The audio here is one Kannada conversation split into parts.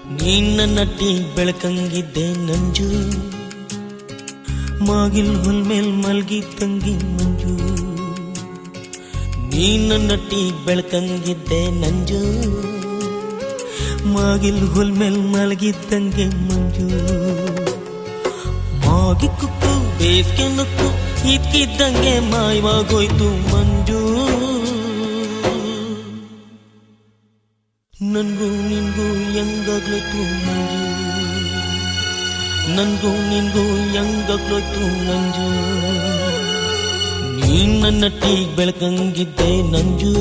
ನಿನ್ನ ನಟ್ಟಿ ಬೆಳಕಂಗಿದ್ದೆ ನಂಜು, ಮಾಗಿಲ್ ಹುಲ್ ಮೇಲ್ ಮಲ್ಗಿ ತಂಗಿ ಮಂಜು. ನಿನ್ನ ನಟ್ಟಿ ಬೆಳಕಂಗಿದ್ದೆ ನಂಜು, ಮಾಗಿಲ್ ಹುಲ್ ಮೇಲ್ ಮಲ್ಗಿ ತಂಗಿ ಮಂಜು. ಮಾಗಿ ಕುಕ್ಕು ಬೇಸ್ಗೆ ನುಕ್ಕು ಇದ್ಕಿದ್ದಂಗೆ ಮಾಯವಾಗೋಯ್ತು ಮಂಜು. ನನ್ಗೂ ನಿನ್ಗೂ ಹೆಂಗಾಗ್ಲೋಯ್ತು ಮಂಜು, ನನ್ಗೂ ನಿನ್ಗೂ ಹೆಂಗಾಗ್ಲೋಯ್ತು ನಂಜು. ನಿನ್ನ ನಟ್ಟಿ ಬೆಳಕಂಗಿದ್ದೆ ನಂಜು,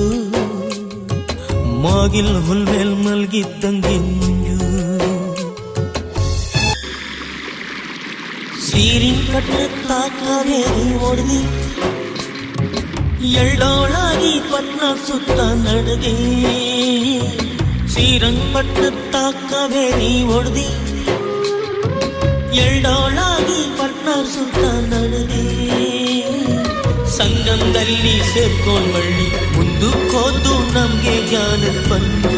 ಮಾಗಿಲ್ ಹುಲ್ ಮೇಲ್ ಮಲ್ಗಿದ್ದಂಗೆ ಮಂಜು. ಸೀರಿನ್ ಕಟ್ಟ ತಾಕವೇರಿ ಹೊಡೆದಿ ಎಳ್ಳೋಳಾಗಿ ಪಟ್ನ ಸುತ್ತ ನಡಗೆ. ಶ್ರೀರಂಗಪಟ್ಟ ತಾಕವೇರಿ ಹೊಡೆದಿ ಎಳ್ಳೋಳಾಗಿ ಪಟ್ನ ಸುತ್ತ ನಡಗೆ. ಸಂಗಮದಲ್ಲಿ ಸೇರ್ಕೊಂಡ್ ಮಳ್ಳಿ ಮುಂದಕ್ಕೋದು ನಮ್ಗೆ ಜ್ಞಾನದ ಬಂದು.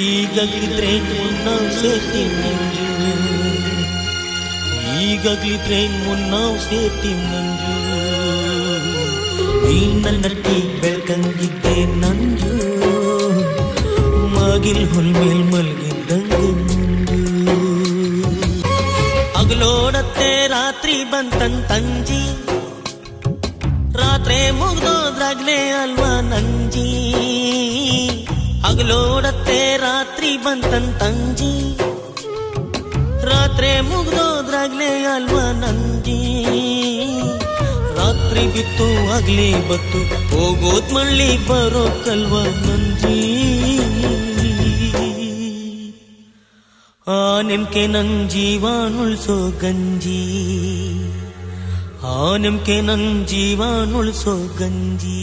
ಈಗಾಗ್ಲಿದ್ರೆ ನಾವು ಸೇರ್ತೀವಿ ಮಂಜು, ಈಗಾಗ್ಲಿದ್ರೆ ನಾವು ಸೇರ್ತೀವಿ ಮಂಜು. ನಿನ್ನ ನಟ್ಟಿ ಬೆಳಕಂಗಿದ್ದೆ ನಂಜು, ಮಾಗಿಲ್ ಹುಲ್ ಮೇಲ್ ಮಲ್ಗಿದ್ದಂಗೆ ಮಂಜು. ಹಗಲೋಡತ್ತೆ ರಾತ್ರಿ ಬಂತಂತಂಜಿ, ರಾತ್ರಿ ಮುಗ್ದೋದ್ರಾಗ್ಲೇ ಅಲ್ವಾ ನಂಜಿ. ಹಗಲೋಡತ್ತೆ ರಾತ್ರಿ ಬಂತಂತಂಜಿ, ರಾತ್ರಿ ಮುಗ್ದೋದ್ರಾಗ್ಲೇ ಅಲ್ವಾ ನಂಜಿ. ರಾತ್ರಿ ಬಿತ್ತು ಆಗ್ಲೇ ಬತ್ತು ಹೋಗೋದ್ ಮಳ್ಳಿ ಬರೋಕಲ್ವಾ ನಂಜಿ. ಆ ನೆಮ್ಕೆ ನನ್ ಜೀವಾನುಳ್ಸೋ ಗಂಜಿ, ಆ ನೆಮ್ಕೆ ನನ್ ಜೀವಾನುಳ್ಸೋ ಗಂಜಿ.